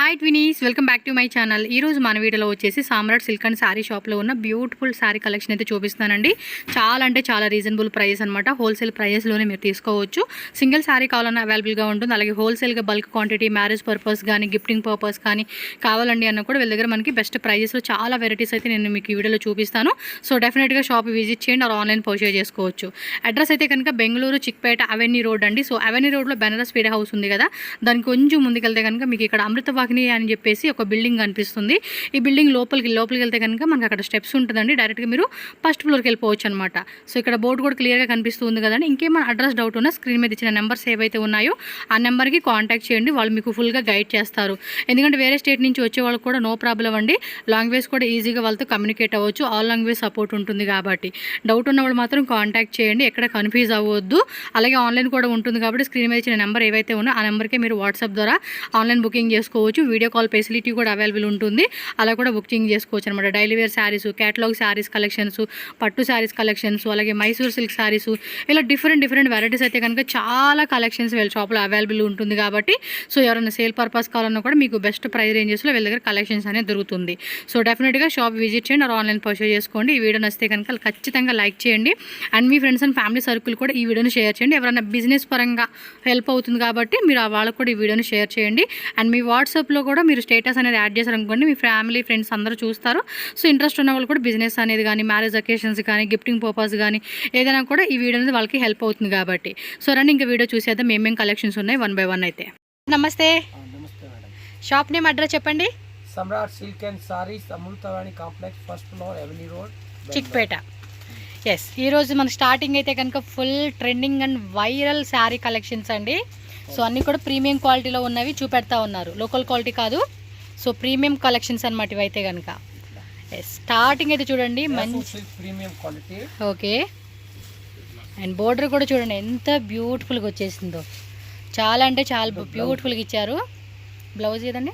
Hi twinnies, welcome back to my channel. ఈరోజు మన వీడియోలో వచ్చేసి సామ్రాట్ సిల్క్ అండ్ శారీ షాప్లో ఉన్న బ్యూటిఫుల్ శారీ కలెక్షన్ అయితే చూపిస్తానండి. చాలా అంటే చాలా రీజనబుల్ ప్రైస్ అనమాట. హోల్సేల్ ప్రైస్లోనే మీరు తీసుకోవచ్చు. సింగిల్ శారీ కావాలన్నా అవైలబుల్గా ఉంటుంది. అలాగే హోల్సేల్గా బల్క్ క్వాంటిటీ, మ్యారేజ్ పర్పస్ కానీ గిఫ్టింగ్ పర్పస్ కానీ కావాలండి అన్న కూడా వీళ్ళ దగ్గర మనకి బెస్ట్ ప్రైజెస్లో చాలా వెరైటీస్ అయితే నేను మీకు ఈ వీడియోలో చూపిస్తాను. సో డెఫినెట్గా షాప్ విజిట్ చేయండి, ఆర్ ఆన్లైన్ పర్చేజ్ చేసుకోవచ్చు. అడ్రస్ అయితే కనుక బెంగళూరు చిక్పేట అవెన్యూ రోడ్ అండి. సో అవెన్యూ రోడ్లో బెనారస్ ఫీడ్ హౌస్ ఉంది కదా, దానికి కొంచెం ముందుకెళ్తే కనుక మీకు ఇక్కడ అమృతవాహిని అని చెప్పేసి ఒక బిల్డింగ్ కనిపిస్తుంది. ఈ బిల్డింగ్ లోపలికి వెళ్తే కనుక మనకి అక్కడ స్టెప్స్ ఉంటుందండి. డైరెక్ట్గా మీరు ఫస్ట్ ఫ్లోర్కి వెళ్ళిపోవచ్చు అనమాట. సో ఇక్కడ బోర్డు కూడా క్లియర్గా కనిపిస్తుంది కదండి. ఇంకేమైనా అడ్రస్ డౌట్ ఉన్నా స్క్రీన్ మీద ఇచ్చిన నెంబర్స్ ఏవైతే ఉన్నాయో ఆ నెంబర్కి కాంటాక్ట్ చేయండి. వాళ్ళు మీకు ఫుల్గా గైడ్ చేస్తారు. ఎందుకంటే వేరే స్టేట్ నుంచి వచ్చే వాళ్ళకి కూడా నో ప్రాబ్లం అండి. లాంగ్వేజ్ కూడా ఈజీగా వాళ్ళతో కమ్యూనికేట్ అవ్వచ్చు. ఆల్ లాంగ్వేజ్ సపోర్ట్ ఉంటుంది కాబట్టి డౌట్ ఉన్నవాళ్ళు మాత్రం కాంటాక్ట్ చేయండి. ఎక్కడ కన్ఫ్యూజ్ అవ్వద్దు. అలాగే ఆన్లైన్ కూడా ఉంటుంది కాబట్టి స్క్రీన్ మీద ఇచ్చిన నెంబర్ ఏవైతే ఉన్నా ఆ నెంబర్కే మీరు వాట్సాప్ ద్వారా ఆన్లైన్ బుకింగ్ చేసుకోవచ్చు. వీడియో కాల్ ఫెసిలిటీ కూడా అవైలబుల్ ఉంటుంది. అలా కూడా బుకింగ్ చేసుకోవచ్చు అనమాట. Daily wear saris, catalogue saris collections, పట్టు శారీస్ కలెక్షన్స్, అలాగే మైసూర్ సిల్క్ శారీస్, ఇలా డిఫరెంట్ వెరైటీస్ అయితే కనుక చాలా కలెక్షన్స్ వీళ్ళ షాప్లో అవైలబుల్ ఉంటుంది కాబట్టి సో ఎవరైనా సేల్ పర్పస్ కావాలన్నా కూడా మీకు బెస్ట్ ప్రైస్ రేంజెస్లో వీళ్ళ దగ్గర కలెక్షన్స్ అనేది దొరుకుతుంది. సో డెఫినెట్గా షాప్ విజిట్ చేయండి, ఆర్ ఆన్లైన్ పర్చేజ్ చేసుకోండి. ఈ వీడియో నచ్చితే కనుక ఖచ్చితంగా లైక్ చేయండి. And me friends and family circle కూడా ఈ వీడియోని షేర్ చేయండి. ఎవరైనా బిజినెస్ పరంగా హెల్ప్ అవుతుంది కాబట్టి మీరు వాళ్ళకు కూడా ఈ వీడియోని షేర్ చేయండి. అండ్ మీ వాట్సాప్లో కూడా మీరు స్టేటస్ అనేది యాడ్ చేశారనుకోండి, మీ ఫ్యామిలీ ఫ్రెండ్స్ అందరూ చూస్తారు. సో ఇంట్రెస్ట్ ఉన్న వాళ్ళు కూడా బిజినెస్ అనేది కానీ, మ్యారేజ్ అకేషన్స్ కానీ, గిఫ్టింగ్ పర్పస్ కానీ ఏదైనా కూడా ఈ వీడియో అనేది వాళ్ళకి హెల్ప్ అవుతుంది కాబట్టి. సో రండి ఇంకా వీడియో చూసేద్దాం ఏమేం కలెక్షన్స్ ఉన్నాయి వన్ బై వన్ అయితే. నమస్తే. నమస్తే మేడం. షాప్ నేమ్ అడ్రస్ చెప్పండి. Samrat silk and sarees, Amruthavani complex, first floor, avenue road, Chickpet. Yes, ఈరోజు మన స్టార్టింగ్ అయితే కనుక full trending and viral saree collections అండి. సో అన్నీ కూడా ప్రీమియం క్వాలిటీలో ఉన్నవి చూపెడతా ఉన్నారు, లోకల్ క్వాలిటీ కాదు. సో ప్రీమియం కలెక్షన్స్ అనమాట ఇవైతే కనుక. ఎస్, స్టార్టింగ్ అయితే చూడండి మంచి premium quality. Okay, and border కూడా చూడండి ఎంత బ్యూటిఫుల్గా వచ్చేసిందో. చాలా అంటే చాలా బ్యూటిఫుల్గా ఇచ్చారు. బ్లౌజ్ ఏదండి,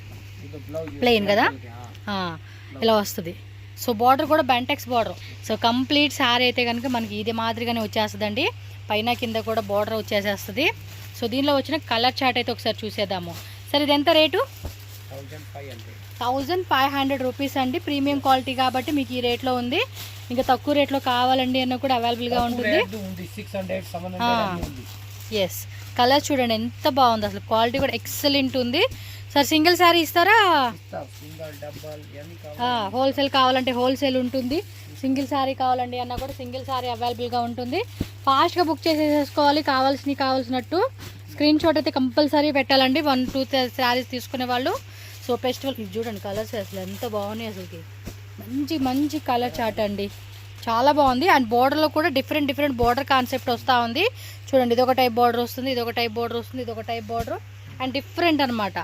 ప్లెయిన్ కదా, ఇలా వస్తుంది. సో బార్డర్ కూడా Bentex border. So complete sari అయితే కనుక మనకి ఇది మాదిరిగానే వచ్చేస్తుందండి. పైన కింద కూడా బార్డర్ వచ్చేసేస్తుంది. సో దీనిలో వచ్చిన కలర్ చార్ట్ అయితే ఒకసారి చూసేద్దాము. సరే ఇది ఎంత రేటు? 1500 రూపీస్ అండి. ప్రీమియం క్వాలిటీ కాబట్టి మీకు ఈ రేట్లో ఉంది. ఇంకా తక్కువ రేట్లో కావాలండి అన్న కూడా అవైలబుల్గా ఉంటుంది. ఎస్, కలర్ చూడండి ఎంత బాగుంది అసలు. క్వాలిటీ కూడా ఎక్సలెంట్ ఉంది. సార్ సింగిల్ శారీ ఇస్తారా? హోల్సేల్ కావాలంటే హోల్సేల్ ఉంటుంది. సింగిల్ శారీ కావాలండి అన్న కూడా సింగిల్ శారీ అవైలబుల్గా ఉంటుంది. ఫాస్ట్గా బుక్ చేసేసుకోవాలి కావాల్సినట్టు. స్క్రీన్ షాట్ అయితే కంపల్సరీ పెట్టాలండి 1-2 శారీస్ తీసుకునే వాళ్ళు. సో ఫెస్టివల్ ఇది చూడండి కలర్స్ అసలు ఎంత బాగున్నాయి. అసలుకి మంచి కలర్ చార్ట్ అండి, చాలా బాగుంది. అండ్ బోర్డర్లో కూడా డిఫరెంట్ బోర్డర్ కాన్సెప్ట్ వస్తూ ఉంది. చూడండి ఇదొక టైప్ బోర్డర్ వస్తుంది, ఇదొక టైప్ బోర్డర్ వస్తుంది, ఇదొక టైప్ బోర్డర్ అండ్ డిఫరెంట్ అనమాట.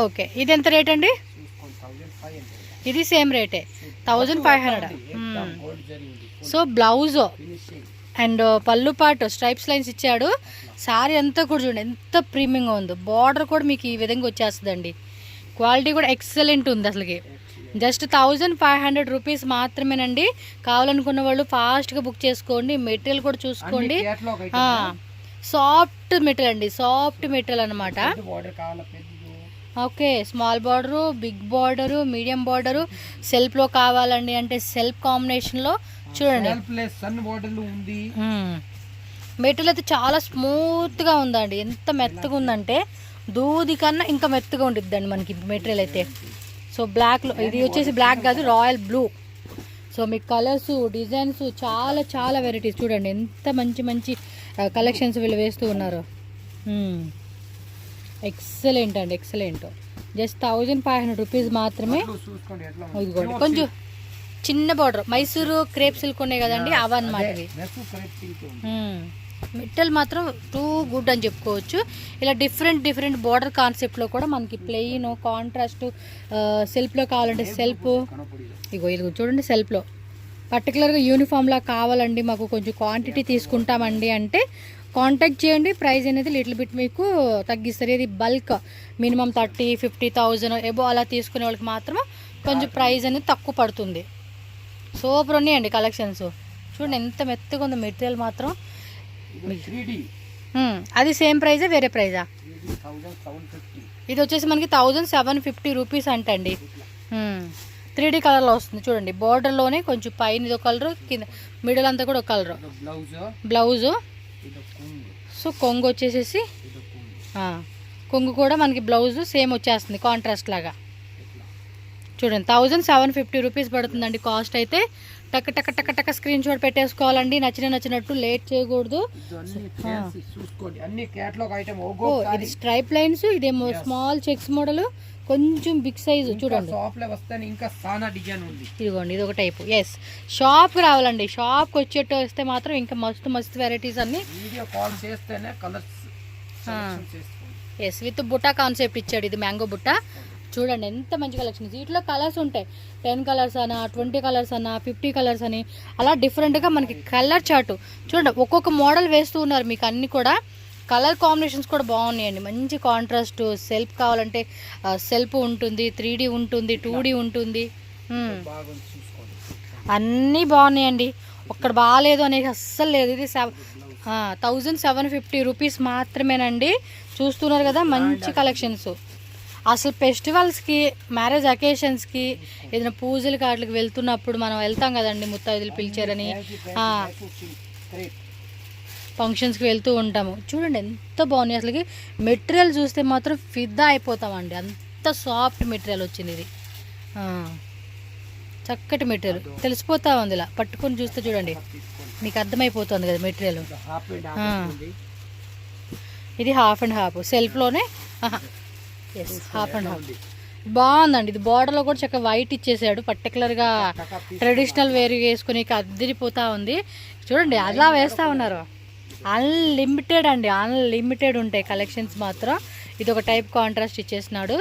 ఓకే, ఇది ఎంత రేట్ అండి? ఇది సేమ్ రేటే, 1500. సో బ్లౌజ్ అండ్ పళ్ళు పాటు స్ట్రైప్స్ లైన్స్ ఇచ్చాడు. శారీ అంతా కూడా చూడండి ఎంత ప్రీమియంగా ఉందో. బార్డర్ కూడా మీకు ఈ విధంగా వచ్చేస్తుందండి. క్వాలిటీ కూడా ఎక్సలెంట్ ఉంది అసలుకి. జస్ట్ 1500 రూపీస్ మాత్రమేనండి. కావాలనుకున్న వాళ్ళు ఫాస్ట్గా బుక్ చేసుకోండి. మెటీరియల్ కూడా చూసుకోండి. సాఫ్ట్ మెటీరియల్ అండి, సాఫ్ట్ మెటీరియల్ అనమాట. Okay, small border, big border, medium border, సెల్ఫ్లో కావాలండి అంటే సెల్ఫ్ కాంబినేషన్లో చూడండి. మెటీరియల్ అయితే చాలా స్మూత్గా ఉందండి. ఎంత మెత్తగా ఉందంటే దూది కన్నా ఇంకా మెత్తగా ఉండిద్దండి మనకి మెటీరియల్ అయితే. సో బ్లాక్లో, ఇది వచ్చేసి బ్లాక్ కాదు, రాయల్ బ్లూ. సో మీకు కలర్స్, డిజైన్స్ చాలా వెరైటీస్ చూడండి. ఎంత మంచి కలెక్షన్స్ వీళ్ళు వేస్తూ ఉన్నారు. ఎక్సలెంట్ అండి, ఎక్సలెంట్. జస్ట్ 1500 రూపీస్ మాత్రమే. ఇదిగోండి కొంచెం చిన్న బార్డర్, మైసూరు క్రేప్ సిల్క్ ఉన్నాయి కదండి అవన్నమాట. మెటల్ మాత్రం టూ గుడ్ అని చెప్పుకోవచ్చు. ఇలా డిఫరెంట్ బార్డర్ కాన్సెప్ట్లో కూడా మనకి ప్లెయిన్, కాంట్రాస్ట్, సెల్ఫ్లో కావాలంటే సెల్ఫ్. ఇది చూడండి సెల్ఫ్లో పర్టికులర్గా యూనిఫామ్లా కావాలండి, మాకు కొంచెం క్వాంటిటీ తీసుకుంటామండి అంటే కాంటాక్ట్ చేయండి. ప్రైస్ అనేది లిటిల్ బిట్ మీకు తగ్గిస్తారు. ఇది బల్క్ మినిమం 30-50,000 ఎబో అలా తీసుకునే వాళ్ళకి మాత్రం కొంచెం ప్రైస్ అనేది తక్కువ పడుతుంది. సూపర్ ఉన్నాయండి కలెక్షన్స్. చూడండి ఎంత మెత్తగా ఉందో మెటీరియల్ మాత్రం. అది సేమ్ ప్రైజా వేరే ప్రైజా? ఇది 1750. ఇది వచ్చేసి మనకి 1750 రూపీస్ అంటండి. 3D కలర్లో వస్తుంది చూడండి. బోర్డర్లోనే కొంచెం పైన ఇది ఒక కలరు, కింద మిడిల్ అంతా కూడా ఒక కలరు. బ్లౌజు సో కొంగు వచ్చేసేసి కొంగు కూడా మనకి బ్లౌజు సేమ్ వచ్చేస్తుంది కాంట్రాస్ట్ లాగా. చూడండి 1750 రూపీస్ పడుతుందండి కాస్ట్ అయితే. టక్ టక్ టక్ టక్ స్క్రీన్ షాట్ పెట్టేసుకోవాలండి. నచ్చినట్టు లేట్ చేయకూడదు. ఇది స్ట్రైప్ లైన్స్, ఇదేమో స్మాల్ చెక్స్ మోడల్, కొంచెం బిగ్ సైజు చూడండి. ఇదిగోండి ఇది ఒక టైపు. ఎస్, షాప్కి రావాలండి. షాప్కి వచ్చేట్టు వస్తే మాత్రం ఇంకా మస్తు వెరైటీస్ అన్ని. ఎస్, విత్ బుట్ట కాన్సెప్ట్ ఇచ్చాడు. ఇది మ్యాంగో బుట్ట చూడండి ఎంత మంచి కలెక్షన్స్. వీటిలో కలర్స్ ఉంటాయి. 10 కలర్స్ అన్నా, 20 కలర్స్ అన్నా, 50 కలర్స్ అని అలా డిఫరెంట్గా మనకి కలర్ చార్ట్ చూడండి. ఒక్కొక్క మోడల్ వేస్తూ ఉన్నారు మీకు. అన్నీ కూడా కలర్ కాంబినేషన్స్ కూడా బాగున్నాయండి. మంచి కాంట్రాస్ట్. సెల్ఫ్ కావాలంటే సెల్ఫ్ ఉంటుంది, 3D ఉంటుంది, 2D ఉంటుంది. అన్నీ బాగున్నాయండి. ఒక్కడ బాగాలేదు అనేది అస్సలు లేదు. ఇది 1750 రూపీస్ మాత్రమేనండి. చూస్తున్నారు కదా మంచి కలెక్షన్స్. అసలు ఫెస్టివల్స్కి, మ్యారేజ్ అకేషన్స్కి, ఏదైనా పూజలు కాట్లకి వెళ్తున్నప్పుడు మనం వెళ్తాం కదండి, ముత్తైదులు పిలిచారని ఫంక్షన్స్కి వెళ్తూ ఉంటాము. చూడండి ఎంత బాగున్నాయి. అసలుకి మెటీరియల్ చూస్తే మాత్రం ఫిదా అయిపోతామండి. అంత సాఫ్ట్ మెటీరియల్ వచ్చింది. ఇది చక్కటి మెటీరియల్ తెలిసిపోతా ఉంది. ఇలా పట్టుకొని చూస్తే చూడండి మీకు అర్థమైపోతుంది కదా మెటీరియల్. ఇది హాఫ్ అండ్ హాఫ్ సెల్ఫ్లోనే. ఎస్, హాఫ్ అండ్ హాఫ్ బాగుందండి. ఇది బార్డర్లో కూడా చక్కగా వైట్ ఇచ్చేసాడు. పర్టికులర్గా ట్రెడిషనల్ వేర్ వేసుకుని అదిరిపోతా ఉంది. చూడండి అలా వేస్తూ ఉన్నారు. అన్లిమిటెడ్ అండి, అన్లిమిటెడ్ ఉంటాయి కలెక్షన్స్ మాత్రం. ఇది ఒక టైప్ కాంట్రాస్ట్ ఇచ్చేసినాడు.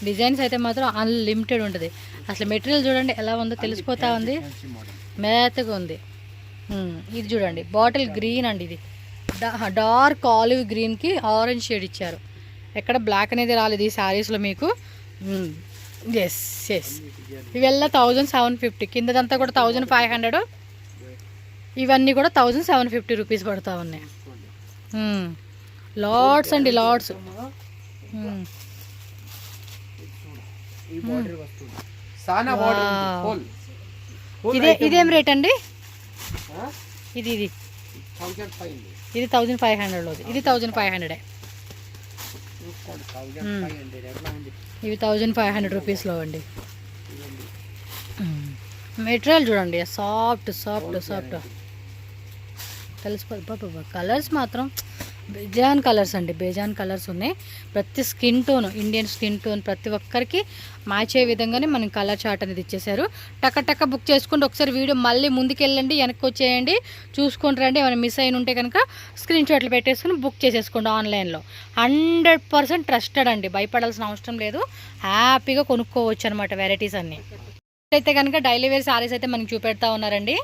డిజైన్స్ అయితే మాత్రం అన్లిమిటెడ్ ఉంటుంది. అసలు మెటీరియల్ చూడండి ఎలా ఉందో తెలిసిపోతా ఉంది. మెత్తగా ఉంది. ఇది చూడండి బాటిల్ గ్రీన్ అండి. ఇది డార్క్ ఆలివ్ గ్రీన్కి ఆరెంజ్ షేడ్ ఇచ్చారు. ఎక్కడ బ్లాక్ అనేది రాలేదు ఈ శారీస్లో మీకు. Yes yes, ఇవెల్లా 1750. కిందదంతా కూడా 1500. ఇవన్నీ కూడా 1750 రూపీస్ పడుతూ ఉన్నాయి. లాట్స్ అండి, లాట్స్. ఇదేం రేట్ అండి? ఇది 1500లోది. ఇది 1500. ఇవి 1500 రూపీస్లో అండి. మెటీరియల్ చూడండి సాఫ్ట్ సాఫ్ట్ సాఫ్ట్ తెలిసిపోతుంది. కలర్స్ మాత్రం బేజాన్ కలర్స్ అండి, బేజాన్ కలర్స్ ఉన్నాయి. ప్రతి skin tone, Indian skin tone ప్రతి ఒక్కరికి మ్యాచ్ అయ్యే విధంగానే మనం కలర్ చార్ట్ అనేది ఇచ్చేసారు. టక్క బుక్ చేసుకుంటే ఒకసారి వీడియో మళ్ళీ ముందుకెళ్ళండి, వెనక్కి వచ్చేయండి, చూసుకొని రండి. ఏమైనా మిస్ అయిన ఉంటే కనుక స్క్రీన్ షాట్లు పెట్టేసుకుని బుక్ చేసేసుకోండి ఆన్లైన్లో. 100% ట్రస్టెడ్ అండి, భయపడాల్సిన అవసరం లేదు. హ్యాపీగా కొనుక్కోవచ్చు అనమాట వెరైటీస్ అన్నీ. అయితే కనుక డైలీ వేర్ సారీస్ అయితే మనకి చూపెడతా ఉన్నారండి.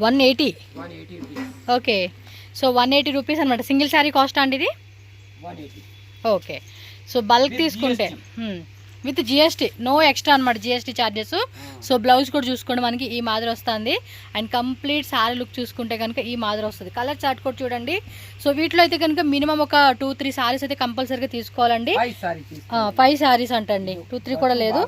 180. ఓకే, సో 180 రూపీస్ అనమాట. సింగిల్ శారీ కాస్ట్ అండి ఇది. ఓకే, సో బల్క్ తీసుకుంటే విత్ జిఎస్టీ, నో ఎక్స్ట్రా అనమాట జిఎస్టీ ఛార్జెస్. సో బ్లౌజ్ కూడా చూసుకోండి మనకి ఈ మాదిరి వస్తుంది. అండ్ కంప్లీట్ శారీ లుక్ చూసుకుంటే కనుక ఈ మాదిరి వస్తుంది. కలర్ చార్ట్ కూడా చూడండి. సో వీటిలో అయితే కనుక మినిమం ఒక 2-3 సారీస్ అయితే కంపల్సరీగా తీసుకోవాలండి. 5 సారీస్ అంటండి, 2-3 కూడా లేదు.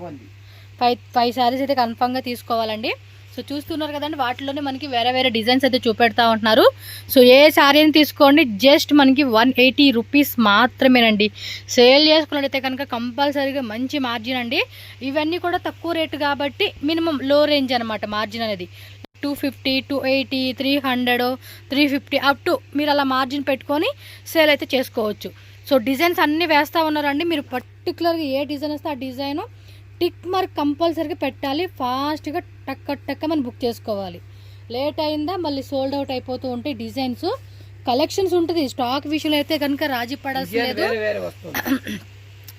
5 సారీస్ అయితే కన్ఫామ్గా తీసుకోవాలండి. సో చూస్తున్నారు కదండి, వాటిలోనే మనకి వేరే వేరే డిజైన్స్ అయితే చూపెడతా ఉంటున్నారు. సో ఏ శారీని తీసుకోండి జస్ట్ మనకి 180 రూపీస్ మాత్రమేనండి. సేల్ చేసుకున్నట్టయితే కనుక కంపల్సరీగా మంచి మార్జిన్ అండి. ఇవన్నీ కూడా తక్కువ రేటు కాబట్టి మినిమం లో రేంజ్ అనమాట మార్జిన్ అనేది. 250, 280, 300, 350 అప్ టు మీరు అలా మార్జిన్ పెట్టుకొని సేల్ అయితే చేసుకోవచ్చు. సో డిజైన్స్ అన్నీ వేస్తూ ఉన్నారండి. మీరు పర్టికులర్గా ఏ డిజైన్ వస్తే ఆ డిజైను టిక్ మార్క్ కంపల్సరీగా పెట్టాలి. ఫాస్ట్గా టక్క మనం బుక్ చేసుకోవాలి. లేట్ అయిందా మళ్ళీ సోల్డ్ అవుట్ అయిపోతూ ఉంటాయి. డిజైన్స్ కలెక్షన్స్ ఉంటుంది. స్టాక్ విషయంలో అయితే కనుక రాజీ పడాల్సి లేదు.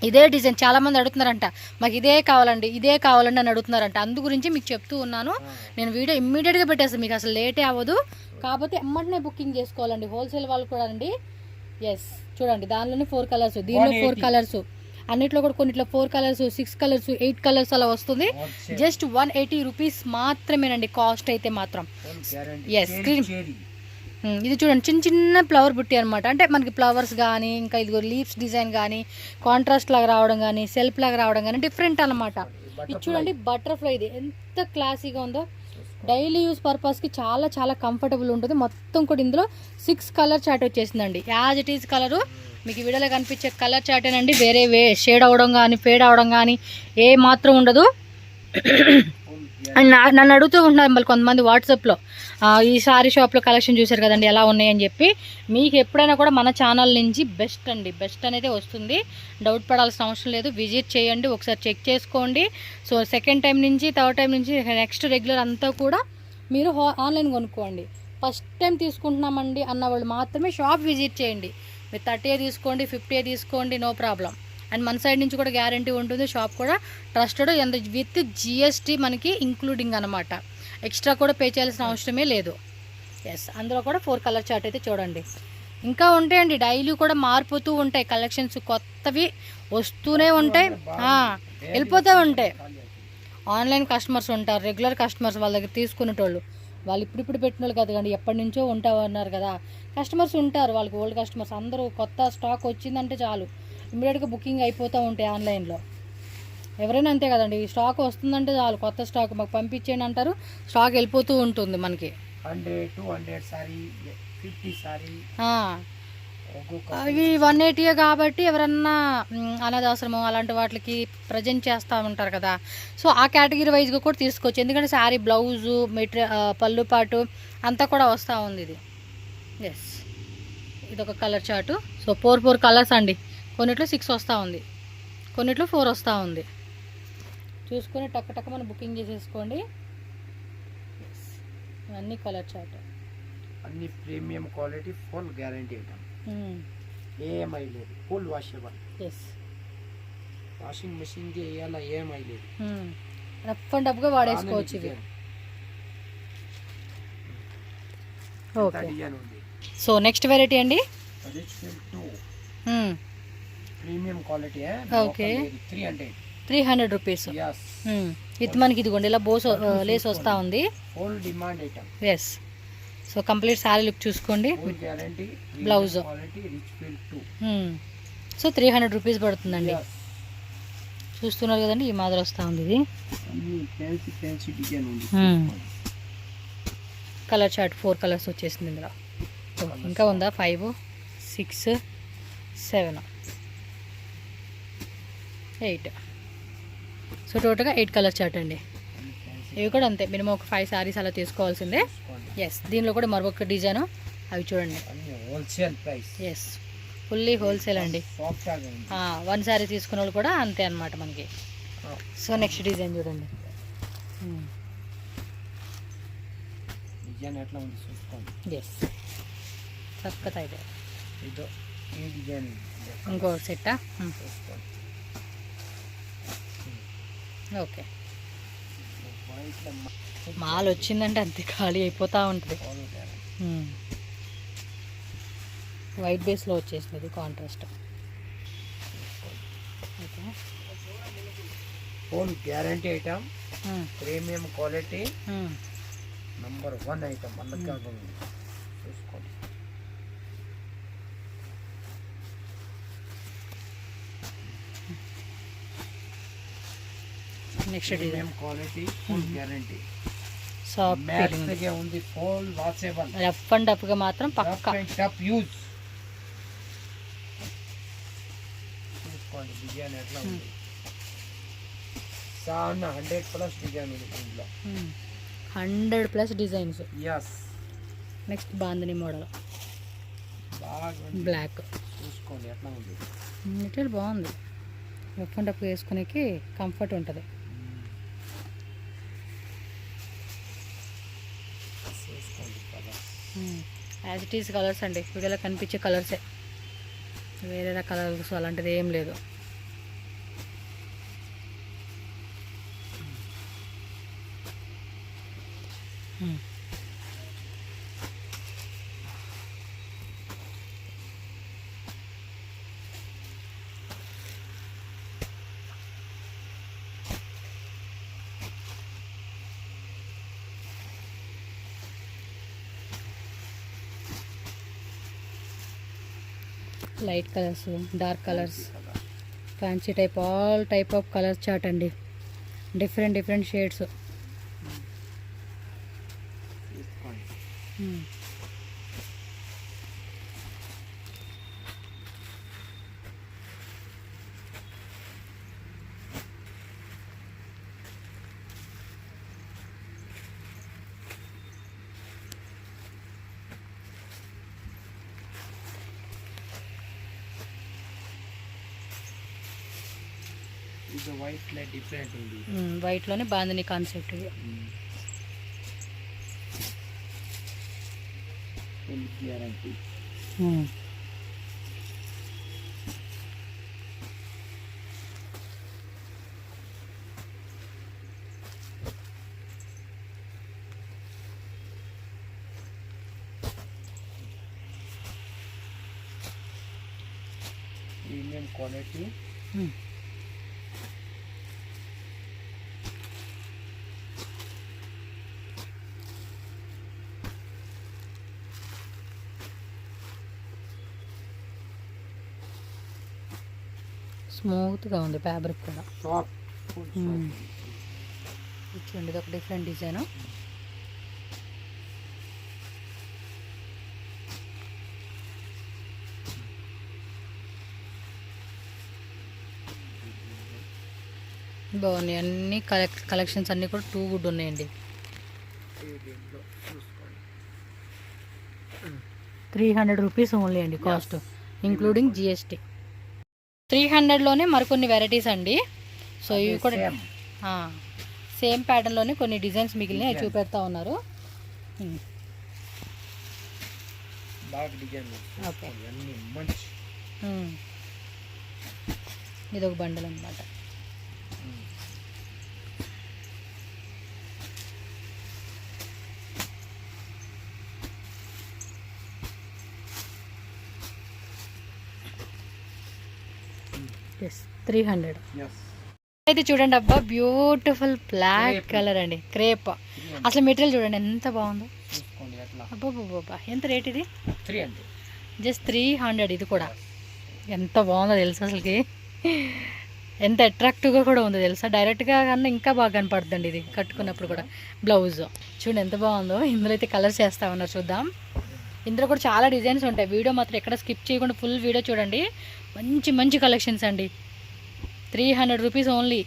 ఇదే డిజైన్ చాలామంది అడుగుతున్నారంట, మాకు ఇదే కావాలండి అని అడుగుతున్నారంట. అందు గురించి మీకు చెప్తూ ఉన్నాను. నేను వీడియో ఇమ్మీడియట్గా పెట్టేస్తాను, మీకు అసలు లేటే అవ్వదు. కాకపోతే ఎమ్మటనే బుకింగ్ చేసుకోవాలండి హోల్సేల్ వాళ్ళు కూడా అండి. ఎస్ చూడండి, దానిలోనే 4 కలర్స్, దీనిలో 4 కలర్స్, అన్నిట్లో కూడా కొన్నిట్లో 4 కలర్స్, 6 కలర్స్, 8 కలర్స్ అలా వస్తుంది. జస్ట్ 180 రూపీస్ మాత్రమేనండి కాస్ట్ అయితే మాత్రం. ఎస్ ఇది చూడండి చిన్న చిన్న ఫ్లవర్ బుట్టి అనమాట. అంటే మనకి ఫ్లవర్స్ కానీ ఇంకా ఇదిగో లీవ్స్ డిజైన్ కానీ కాంట్రాస్ట్ లాగా రావడం కానీ సెల్ఫ్ లాగా రావడం కానీ డిఫరెంట్ అనమాట. ఇది చూడండి బటర్ఫ్లై, ఇది ఎంత క్లాసీగా ఉందో. డైలీ యూస్ పర్పస్కి చాలా చాలా కంఫర్టబుల్ ఉంటుంది. మొత్తం కూడా ఇందులో 6 కలర్ చార్ట్ వచ్చేసిందండి. యాజ్ ఇట్ ఈజ్ కలరు మీకు వీడియోలో కనిపించే కలర్ చార్టేనండి. వేరే షేడ్ అవ్వడం కానీ ఫేడ్ అవ్వడం కానీ ఏ మాత్రం ఉండదు. అండ్ నన్ను అడుగుతూ ఉంటున్నారు మళ్ళీ కొంతమంది వాట్సాప్లో, ఈ సారీ షాప్లో కలెక్షన్ చూశారు కదండి ఎలా ఉన్నాయని చెప్పి. మీకు ఎప్పుడైనా కూడా మన ఛానల్ నుంచి బెస్ట్ అండి, బెస్ట్ అనేది వస్తుంది. డౌట్ పడాల్సిన అవసరం లేదు. విజిట్ చేయండి, ఒకసారి చెక్ చేసుకోండి. సో సెకండ్ టైం నుంచి థర్డ్ టైం నుంచి నెక్స్ట్ రెగ్యులర్ అంతా కూడా మీరు ఆన్లైన్ కొనుక్కోండి. ఫస్ట్ టైం తీసుకుంటున్నామండి అన్న వాళ్ళు మాత్రమే షాప్ విజిట్ చేయండి. మీరు 30 తీసుకోండి, 50 తీసుకోండి, నో ప్రాబ్లం. అండ్ మన సైడ్ నుంచి కూడా గ్యారంటీ ఉంటుంది. షాప్ కూడా ట్రస్టెడ్ ఎంత విత్ జిఎస్టీ మనకి ఇంక్లూడింగ్ అనమాట. ఎక్స్ట్రా కూడా పే చేయాల్సిన అవసరమే లేదు. ఎస్, అందులో కూడా 4 కలర్ చార్ట్ అయితే చూడండి. ఇంకా ఉంటాయండి, డైలీ కూడా మారిపోతూ ఉంటాయి కలెక్షన్స్, కొత్తవి వస్తూనే ఉంటాయి, వెళ్ళిపోతూ ఉంటాయి. ఆన్లైన్ కస్టమర్స్ ఉంటారు, రెగ్యులర్ కస్టమర్స్ వాళ్ళ దగ్గర తీసుకునేటోళ్ళు, వాళ్ళు ఇప్పుడు పెట్టిన వాళ్ళు కదా కండి, ఎప్పటి నుంచో ఉంటామన్నారు కదా కస్టమర్స్ ఉంటారు. వాళ్ళకి ఓల్డ్ కస్టమర్స్ అందరూ కొత్త స్టాక్ వచ్చిందంటే చాలు ఇమీడియట్గా బుకింగ్ అయిపోతూ ఉంటాయి ఆన్లైన్లో. ఎవరైనా అంతే కదండి, స్టాక్ వస్తుందంటే చాలు కొత్త స్టాక్ మాకు పంపించేయండి అంటారు, స్టాక్ వెళ్ళిపోతూ ఉంటుంది మనకి. 100, 200 సారీ, 50 సారీ, అవి 180 కాబట్టి ఎవరన్నా అనాథాశ్రమం అలాంటి వాటికి ప్రజెంట్ చేస్తూ ఉంటారు కదా. సో ఆ కేటగిరీ వైజ్గా కూడా తీసుకోవచ్చు. ఎందుకంటే శారీ బ్లౌజు పళ్ళు పాటు అంతా కూడా వస్తూ ఉంది ఇది. ఎస్, ఇదొక కలర్ చార్టు. సో 4 కలర్స్ అండి. కొన్నిట్లో 6 వస్తూ ఉంది, కొన్నిట్లో 4 వస్తూ ఉంది. చూసుకొని టక్క మనం బుకింగ్ చేసేసుకోండి. అన్ని కలర్ చార్ట్, అన్ని premium quality, full guarantee item. EMI లేదు, ఫుల్ వాషబుల్. ఎస్, వాషింగ్ మెషిన్కి వేయాల, ఏఎంఐ లేదు, రఫ్ అండ్ టఫ్గా వాడేసుకోవచ్చు ఇవి. ఓకే, సో నెక్స్ట్ వెరైటీ అండి ప్రీమియం క్వాలిటీ. Okay, 300 rupees. ఇది మనకి ఇదిగోండి ఇలా బోస్ లేస్ వస్తూ ఉంది. Full demand item. Yes, so complete saree look చూసుకోండి, బ్లౌజ్. సో 300 రూపీస్ పడుతుందండి. చూస్తున్నారు కదండి, ఈ మాదిరి వస్తూ ఉంది ఇది. కలర్ చార్ట్ 4 కలర్స్ వచ్చేసింది ఇందులో. ఇంకా ఉందా? 5, 6, 7, 8. సో టోటల్గా 8 కలర్ చార్ట్ అండి. ఇవి కూడా అంతే, మినిమం ఒక 5 సారీస్ అలా తీసుకోవాల్సిందే. ఎస్, దీనిలో కూడా మరొక డిజైన్, అవి చూడండి. Wholesale price. Yes, fully wholesale అండి. 1 సారీ తీసుకున్న వాళ్ళు కూడా అంతే అనమాట మనకి. సో నెక్స్ట్ డిజైన్ చూడండి. డిజైన్ ఎట్లా ఉంది చూసుకోండి. ఎస్, చక్కగా అయితే ఇదో ఈ డిజైన్ ఇంకో సెట్టా. చూసుకోండి. ఓకే, మాల్ వచ్చిందంటే అంతే ఖాళీ అయిపోతూ ఉంటుంది. వైట్ బేస్లో వచ్చేసింది contrast. Okay, full guarantee item, premium quality, number 1 item. అందుకే చూసుకోండి. Next design quality, full guarantee, soft feeling ఉంది, ఫుల్ వాషబుల్. రఫ్ అండ్ టఫ్గా మాత్రం పక్కా టఫ్ యూజ్. చూసుకోండి డిజైన్ ఎట్లా ఉంది. చాలా 100+ డిజైన్ ఉంది దీంట్లో. 100+ designs. Yes, next bandhani model, black. చూసుకోండి ఎట్లా ఉంది. మెటీరియల్ బాగుంది, రఫ్ అండ్ టఫ్ వేసుకునేకి కంఫర్ట్ ఉంటుంది. యాజ్ ఇట్ ఈస్ కలర్స్ అండి, వీడియోలో కనిపించే కలర్సే, వేరే కలర్స్ అలాంటిది ఏం లేదు. Light colours, dark colours, fancy type, all type of colour chart అండి. Different different shades. తీసుకోండి. ఇది వైట్ లో డిఫరెంట్ ఉంది. వైట్లోనే బాందిని కాన్సెప్ట్ ఇది. Full guarantee. Premium quality. స్మూత్గా ఉంది ఫ్యాబ్రిక్ కూడా. Soft, full soft. చూడండి, ఇది ఒక డిఫరెంట్ డిజైన్. బాగున్నాయి అన్ని కలెక్షన్స్ అన్నీ కూడా టూ గుడ్ ఉన్నాయండి. 300 రూపీస్ ఓన్లీ అండి కాస్ట్, ఇంక్లూడింగ్ జిఎస్టీ. 300లోనే మరికొన్ని వెరైటీస్ అండి. సో ఇవి కూడా సేమ్ ప్యాటర్న్లోనే కొన్ని డిజైన్స్ మిగిలిన చూపెడతా ఉన్నారు. ఓకే, ఇది ఒక బండల్ అనమాట. ఎస్, 300. అయితే చూడండి అబ్బా, బ్యూటిఫుల్ బ్లాక్ కలర్ అండి, క్రేప్. అసలు మెటీరియల్ చూడండి ఎంత బాగుందో. అబ్బా, ఎంత రేట్ ఇది? 300. జస్ట్ 300. ఇది కూడా ఎంత బాగుందో తెలుసా, అసలుకి ఎంత అట్రాక్టివ్గా కూడా ఉందో తెలుసా. డైరెక్ట్గా కన్నా ఇంకా బాగా కనపడుతుందండి ఇది కట్టుకున్నప్పుడు కూడా. బ్లౌజ్ చూడండి ఎంత బాగుందో. ఇందులో అయితే కలర్స్ చేస్తా ఉన్నారు, చూద్దాం. ఇందులో కూడా చాలా డిజైన్స్ ఉంటాయి. వీడియో మాత్రం ఎక్కడ స్కిప్ చేయకుండా ఫుల్ వీడియో చూడండి. మంచి మంచి కలెక్షన్స్ అండి. 300 రూపీస్ ఓన్లీ.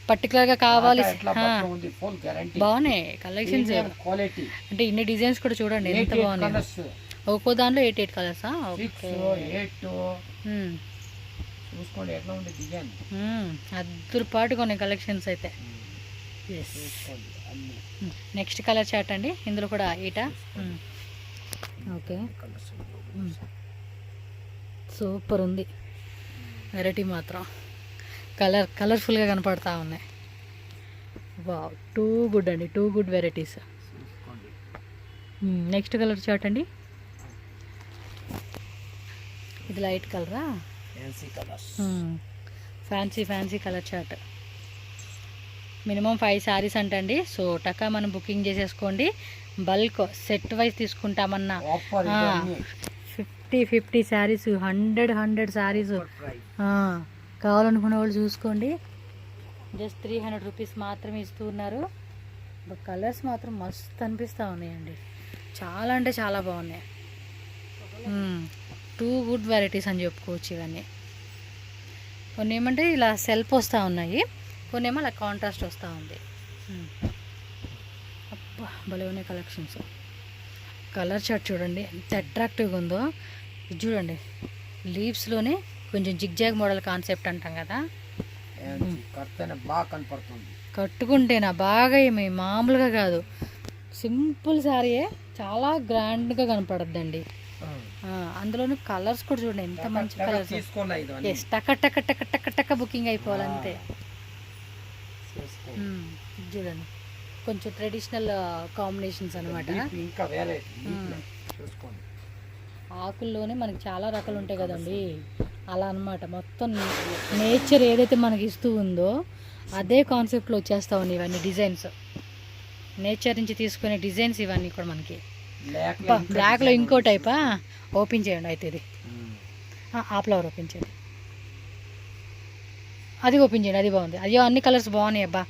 పర్టికులర్గా కావాలి, బాగున్నాయి కలెక్షన్స్. అంటే ఇన్ని డిజైన్స్ కూడా చూడండి ఎంత బాగున్నాయి. ఒక్కో దాంట్లో 8 కలర్సా? అద్దరుపాటు కొన్ని కలెక్షన్స్ అయితే. నెక్స్ట్ కలర్ చార్ట్ అండి. ఇందులో కూడా 8. ఓకే, సూపర్ ఉంది వెరైటీ మాత్రం. కలర్ఫుల్గా కనపడతా ఉన్నాయి. వావ్, టూ గుడ్ అండి, too good varieties. Next colour chart అండి. ఇది లైట్ కలరా? Fancy colour chart. Minimum 5 sarees అంటండి. సో టకా మనం బుకింగ్ చేసేసుకోండి. బల్క్ సెట్ వైజ్ తీసుకుంటామన్నా 50 శారీస్, 100 శారీస్ కావాలనుకునే వాళ్ళు చూసుకోండి. జస్ట్ 300 రూపీస్ మాత్రమే ఇస్తున్నారు. కలర్స్ మాత్రం మస్తు అనిపిస్తూ ఉన్నాయండి. చాలా అంటే చాలా బాగున్నాయి. టూ గుడ్ వెరైటీస్ అని చెప్పుకోవచ్చు ఇవన్నీ. కొన్ని ఏమంటే ఇలా సెల్ఫ్ వస్తూ ఉన్నాయి, కొన్ని ఏమో అలా కాంట్రాస్ట్ వస్తూ ఉంది. అబ్బా, భలే ఉన్నాయి కలెక్షన్స్. కలర్ చార్ట్ చూడండి ఎంత అట్రాక్టివ్గా ఉందో. ఇది చూడండి, లీవ్స్లోనే కొంచెం జిగ్జాగ్ మోడల్ కాన్సెప్ట్ అంటాం కదా. కట్టుకుంటేనా బాగా, ఏమి మామూలుగా కాదు, సింపుల్ శారీయే చాలా గ్రాండ్గా కనపడద్దండి. అందులోనూ కలర్స్ కూడా చూడండి ఎంత మంచి కలర్స్. ఎస్, టక్క బుకింగ్ అయిపోవాలంతే. చూడండి, కొంచెం ట్రెడిషనల్ కాంబినేషన్స్ అనమాట. ఆకుల్లోనే మనకి చాలా రకాలు ఉంటాయి కదండి, అలా అనమాట. మొత్తం నేచర్ ఏదైతే మనకి ఇస్తూ ఉందో అదే కాన్సెప్ట్లో వచ్చేస్తా ఉన్నాయి ఇవన్నీ డిజైన్స్. నేచర్ నుంచి తీసుకునే డిజైన్స్ ఇవన్నీ కూడా మనకి. బ్లాక్లో ఇంకో టైపా? ఓపెన్ చేయండి అయితే ఇది. ఆ ఫ్లవర్ ఓపెన్ చేయండి, అది ఓపెన్ చేయండి, అది బాగుంది. అయ్యో అన్ని కలర్స్ బాగున్నాయి అబ్బా.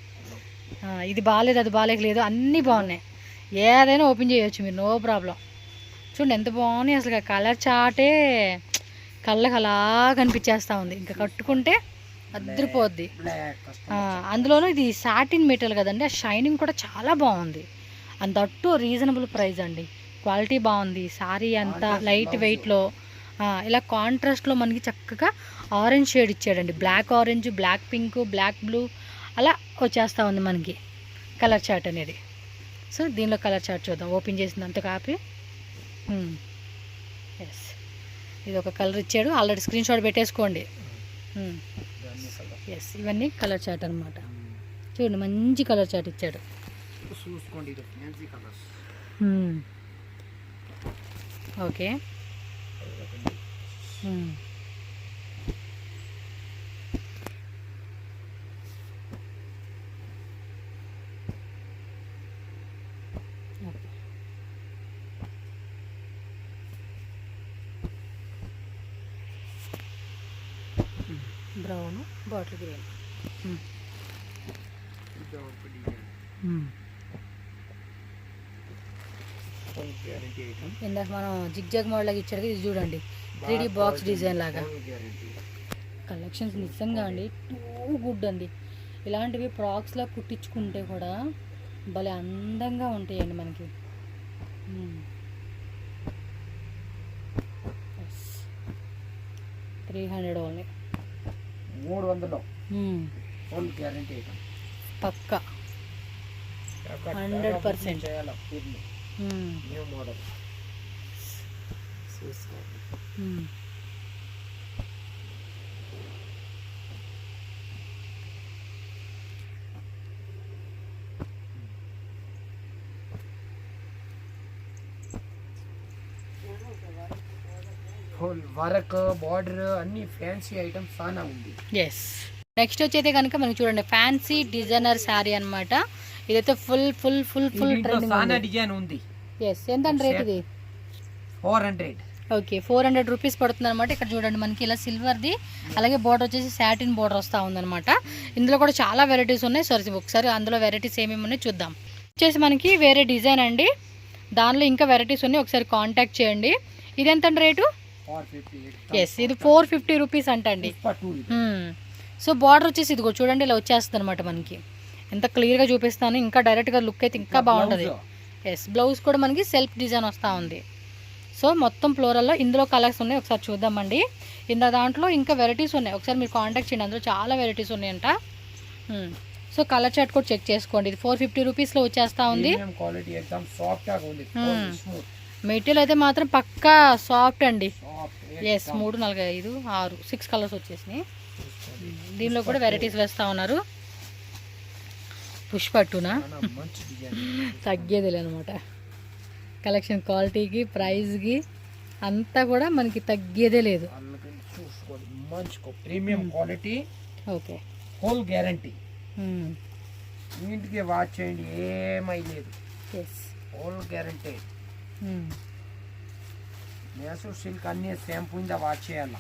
ఇది బాగాలేదు, అది బాగాలేదు, అన్నీ బాగున్నాయి. ఏదైనా ఓపెన్ చేయొచ్చు మీరు, నో ప్రాబ్లం. చూడండి ఎంత బాగున్నాయి అసలు. కలర్ చాటే కళ్ళకి అలా కనిపించేస్తూ ఉంది. ఇంకా కట్టుకుంటే అద్దరిపోద్ది. అందులోనూ ఇది సాటిన్ మెటీరియల్ కదండి, ఆ షైనింగ్ కూడా చాలా బాగుంది. అండ్ దట్టు రీజనబుల్ ప్రైస్ అండి. క్వాలిటీ బాగుంది. సారీ అంతా లైట్ వెయిట్లో ఇలా కాంట్రాస్ట్లో మనకి చక్కగా ఆరెంజ్ షేడ్ ఇచ్చాడండి. Black orange, black pink, black blue అలా వచ్చేస్తూ ఉంది మనకి కలర్ చార్ట్ అనేది. సో దీనిలో కలర్ చార్ట్ చూద్దాం. ఓపెన్ చేసింది అంత కాపీ. ఎస్, ఇది ఒక కలర్ ఇచ్చాడు. ఆల్రెడీ స్క్రీన్ షాట్ పెట్టేసుకోండి. ఎస్, ఇవన్నీ కలర్ చార్ట్ అనమాట. చూడండి మంచి కలర్ చార్ట్ ఇచ్చాడు. ఓకే. Brown, bottle green. ఇందాక మనం జిగ్జాగ్ మోడల్ లాగా ఇచ్చాడు, ఇది చూడండి 3D బాక్స్ డిజైన్ లాగా. కలెక్షన్స్ నిజంగా అండి టూ గుడ్ అండి. ఇలాంటివి ఫ్రాక్స్లా కుట్టించుకుంటే కూడా భలే అందంగా ఉంటాయండి మనకి. 300 ఓన్లీ, 300 ఫుల్ గ్యారంటీ ఐటమ్ పక్కా 100%. న్యూ మోడల్ చూసుకోండి. ఫుల్ వర్క్, బార్డర్ అన్ని ఫ్యాన్సీ ఐటమ్స్ చాలా ఉంది. ఎస్, నెక్స్ట్ వచ్చేది కనుక మనకి చూడండి ఫ్యాన్సీ డిజైనర్ శారీ అన్నమాట. ఇదైతే full full full full trending చాలా డిజైన్ ఉంది. ఎస్, ఎంత రేట్ ఇది? 400. ఓకే, 400 రూపీస్ పడుతుంది అనమాట. ఇక్కడ చూడండి మనకి ఇలా సిల్వర్ది, అలాగే బోర్డర్ వచ్చేసి సాటిన్ బోర్డర్ వస్తూ ఉందన్నమాట. ఇందులో కూడా చాలా వెరైటీస్ ఉన్నాయి. సరే ఒకసారి అందులో వెరైటీస్ ఏమేమి ఉన్నాయి చూద్దాం. వచ్చేసి మనకి వేరే డిజైన్ అండి, దానిలో ఇంకా వెరైటీస్ ఉన్నాయి. ఒకసారి కాంటాక్ట్ చేయండి. ఇది ఎంత రేటు? ఎస్, ఇది 450 రూపీస్ అంటండి. సో బార్డర్ వచ్చేసి ఇది కూడా చూడండి ఇలా వచ్చేస్తుంది అనమాట మనకి. ఎంత క్లియర్గా చూపిస్తాను, ఇంకా డైరెక్ట్గా లుక్ అయితే ఇంకా బాగుంటుంది. ఎస్, బ్లౌజ్ కూడా మనకి సెల్ఫ్ డిజైన్ వస్తూ ఉంది. సో మొత్తం ఫ్లోరల్లో ఇందులో కలర్స్ ఉన్నాయి, ఒకసారి చూద్దామండి. దాంట్లో ఇంకా వెరైటీస్ ఉన్నాయి, ఒకసారి మీరు కాంటాక్ట్ చేయండి. అందులో చాలా వెరైటీస్ ఉన్నాయంట. సో కలర్ చార్ట్ కూడా చెక్ చేసుకోండి. ఇది 450 రూపీస్లో వచ్చేస్తూ ఉంది. మెటీరియల్ అయితే మాత్రం పక్కా సాఫ్ట్ అండి. ఎస్, 3, 4, 5, 6, 6 కలర్స్ వచ్చేసినాయి. దీనిలో కూడా వెరైటీస్ వేస్తూ ఉన్నారు. పుష్పట్టునా తగ్గేదిలే అనమాట. కలెక్షన్ క్వాలిటీకి, ప్రైస్కి అంతా కూడా మనకి తగ్గేదే లేదు. Premium quality, okay, whole guarantee. ఇంటికి వాచ్ చేయండి, ఏమై లేదు. Yes, whole guarantee. Mysore silk అన్ని షాంపూ వాచ్ చేయాల.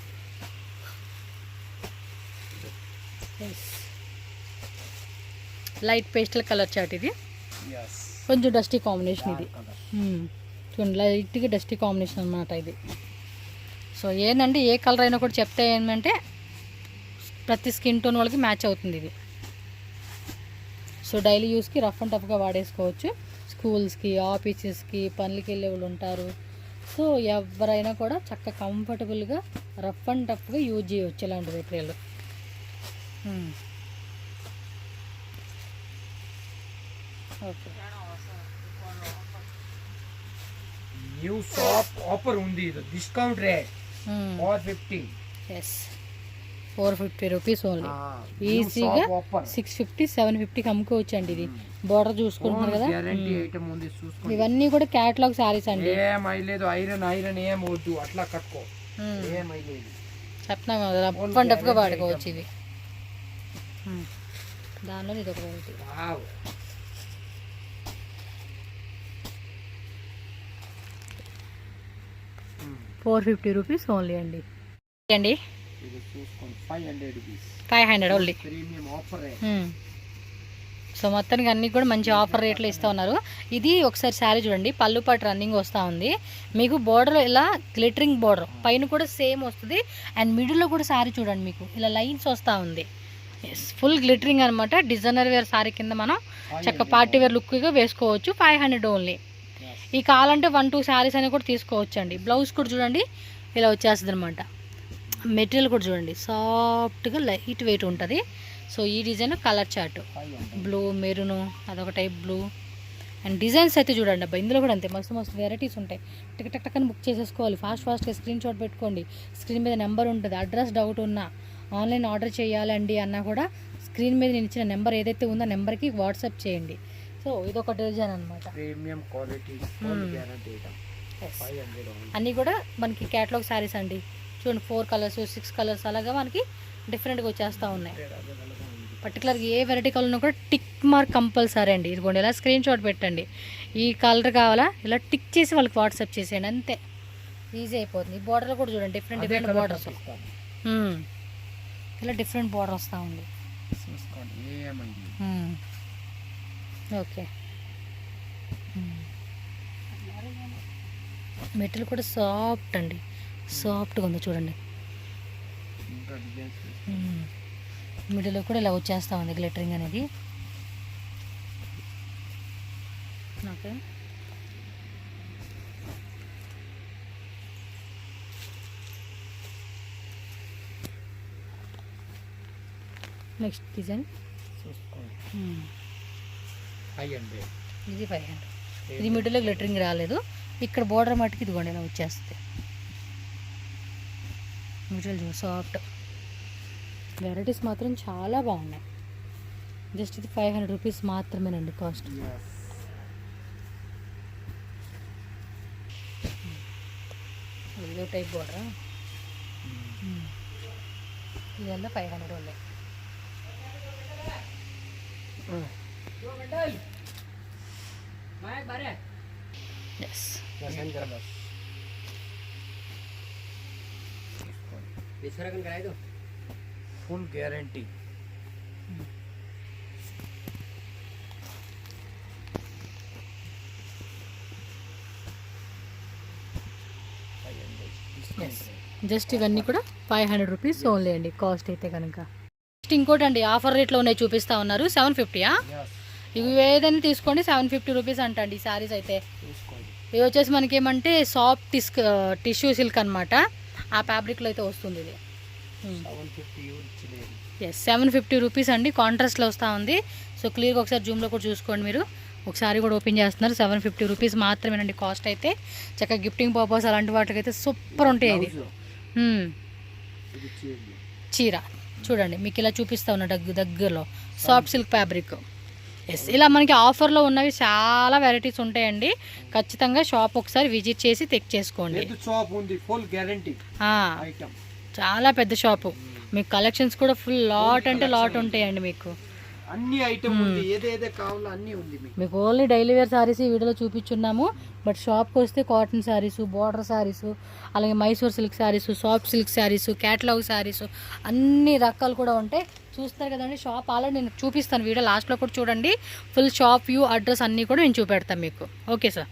లైట్ పేస్టల్ కలర్ చాట్ ఇది, కొంచెం డస్టీ కాంబినేషన్ ఇది. చూడండి లైట్గా డస్టీ కాంబినేషన్ అనమాట ఇది. సో ఏంటంటే ఏ కలర్ అయినా కూడా చెప్తే ఏంటంటే ప్రతి స్కిన్ టోన్ వాళ్ళకి మ్యాచ్ అవుతుంది ఇది. సో డైలీ యూస్కి రఫ్ అండ్ టఫ్గా వాడేసుకోవచ్చు. స్కూల్స్కి, ఆఫీసెస్కి, పనులకి వెళ్ళే వాళ్ళు ఉంటారు. సో ఎవరైనా కూడా చక్కగా కంఫర్టబుల్గా రఫ్ అండ్ టఫ్గా యూజ్ చేయవచ్చు ఇలాంటి material. Okay, new shop offer ఉంది, discount rate 450. Yes, 450 rupees only. ఈజీగా 650, 750కి అమ్ముకోవచ్చు అండి. ఇది బోర్డర్ చూసుకుంటున్నారు కదా. ఇవన్నీ కూడా క్యాటలాగ్ శారీస్ అండి. ఏమైలేదు, ఐరన్ ఏం వద్దు, అట్లా కట్టుకో, ఏమైలేదు. చెప్తున్నాం కదా, రఫ్ అండ్ టఫ్గా వాడుకోవచ్చు ఇవి. దానిలో ఇది ఒక వెరైటీ. 450 రూపీస్ ఓన్లీ అండి. అండి ఇది చూసుకోండి 500 rupees 500 only. Premium offer rate. So మొత్తానికి అన్నీ కూడా మంచి ఆఫర్ రేట్లో ఇస్తూ ఉన్నారు. ఇది ఒకసారి శారీ చూడండి, పళ్ళు పాటు రన్నింగ్ వస్తూ ఉంది మీకు. బోర్డర్ ఇలా గ్లిటరింగ్ బోర్డర్ పైన కూడా సేమ్ వస్తుంది. అండ్ మిడిల్లో కూడా శారీ చూడండి మీకు ఇలా లైన్స్ వస్తూ ఉంది. ఫుల్ గ్లిటరింగ్ అనమాట. డిజైనర్ వేర్ శారీ కింద మనం చక్క పార్టీ వేర్ లుక్గా వేసుకోవచ్చు. 500 ఓన్లీ. ఈ కావాలంటే 1-2 శారీస్ అని కూడా తీసుకోవచ్చు అండి. బ్లౌజ్ కూడా చూడండి ఇలా వచ్చేస్తుంది అనమాట. మెటీరియల్ కూడా చూడండి సాఫ్ట్గా లైట్ వెయిట్ ఉంటుంది. సో ఈ design colour chart blue, maroon, అదొక టైప్ బ్లూ. అండ్ డిజైన్స్ అయితే చూడండి అబ్బా, ఇందులో కూడా అంతే మస్తు మస్తు వెరైటీస్ ఉంటాయి. టిక్ టక్ టక్ అని బుక్ చేసేసుకోవాలి. ఫాస్ట్గా స్క్రీన్ షాట్ పెట్టుకోండి. స్క్రీన్ మీద నెంబర్ ఉంటుంది. అడ్రస్ డౌట్ ఉన్నా, ఆన్లైన్ ఆర్డర్ చేయాలండి అన్నా కూడా స్క్రీన్ మీద నేను ఇచ్చిన నెంబర్ ఏదైతే ఉందో నెంబర్కి వాట్సాప్ చేయండి. సో ఇదొక డిజైన్ అనమాట. Premium quality guarantee item 500 only. అన్నీ కూడా మనకి క్యాటలాగ్ శారీస్ అండి. చూడండి 4 కలర్స్ 6 కలర్స్ అలాగా మనకి డిఫరెంట్గా వచ్చేస్తూ ఉన్నాయి. పర్టికులర్గా ఏ వెరైటీ కావాలన్నా కూడా టిక్ మార్క్ కంపల్సరీ అండి. ఇదిగోండి ఇలా స్క్రీన్ షాట్ పెట్టండి. ఈ కలర్ కావాలా ఇలా టిక్ చేసి వాళ్ళకి వాట్సాప్ చేసేయండి, అంతే. ఈజీ అయిపోతుంది. ఈ బార్డర్లో కూడా చూడండి డిఫరెంట్ బార్డర్స్. ఇలా డిఫరెంట్ బార్డర్ వస్తూ ఉంది. ఓకే. మెటీరియల్ కూడా సాఫ్ట్ అండి, సాఫ్ట్గా ఉంది చూడండి. మిడిల్లో కూడా ఇలా వచ్చేస్తూ ఉంది గ్లిటరింగ్ అనేది. ఓకే. నెక్స్ట్ డిజైన్ చూసుకోండి 500. ఇది 500. ఇది మిడిల్లో గ్లిటరింగ్ రాలేదు. ఇక్కడ బోర్డర్ మట్టుకు ఇదిగోండి ఇలా వచ్చేస్తుంది. మెటీరియల్ చూ సాఫ్ట్. వెరైటీస్ మాత్రం చాలా బాగున్నాయి. జస్ట్ ఇది 500 రూపీస్ మాత్రమేనండి కాస్ట్. ఇదో టైప్ బోర్డర్. ఇదల్లా 500 only. Yes. Full guarantee. Just ఇవన్నీ కూడా 500 రూపీస్ ఓన్లీ అండి కాస్ట్ అయితే కనుక. నెక్స్ట్ ఇంకోటి అండి ఆఫర్ రేట్లో ఉన్నాయి చూపిస్తూ ఉన్నారు. 750. ఇవి ఏదైనా తీసుకోండి 750 రూపీస్ అంటండి ఈ శారీస్ అయితే. ఇవి వచ్చేసి మనకి ఏమంటే సాఫ్ట్ టిష్యూ సిల్క్ అనమాట. ఆ ఫ్యాబ్రిక్లో అయితే వస్తుంది ఇది. 750 రూపీస్ అండి. కాంట్రాస్ట్లో వస్తూ ఉంది. సో క్లియర్గా ఒకసారి జూమ్లో కూడా చూసుకోండి మీరు. ఒకసారి కూడా ఓపెన్ చేస్తున్నారు. 750 రూపీస్ మాత్రమేనండి కాస్ట్ అయితే. చక్కగా గిఫ్టింగ్ పర్పస్ అలాంటి వాటికి అయితే సూపర్ ఉంటాయి. ఇది చీర చూడండి మీకు ఇలా చూపిస్తూ ఉన్నా దగ్గరలో సాఫ్ట్ సిల్క్ ఫ్యాబ్రిక్. ఎస్, ఇలా మనకి ఆఫర్లో ఉన్నవి చాలా వెరైటీస్ ఉంటాయండి. ఖచ్చితంగా షాప్ ఒకసారి విజిట్ చేసి చెక్ చేసుకోండి. చాలా పెద్ద షాపు. మీకు కలెక్షన్స్ కూడా ఫుల్ లాట్ అంటే లాట్ ఉంటాయండి. మీకు అన్ని ఐటమ్ ఉంది, ఏదేదే కావాలో అన్ని ఉంది. మీకు ఓన్లీ డైలీ వేర్ సారీస్ ఈ వీడియోలో చూపించున్నాము. బట్ షాప్కి వస్తే కాటన్ శారీస్, బార్డర్ శారీస్, అలాగే Mysore silk saris, soft silk saris, catalogue saris అన్ని రకాలు కూడా ఉంటాయి. చూస్తారు కదండి షాప్ ఆల్రెడీ నేను చూపిస్తాను. వీడియో లాస్ట్లో కూడా చూడండి. ఫుల్ షాప్ వ్యూ, అడ్రస్ అన్నీ కూడా నేను చూపెడతాను మీకు. Okay sir.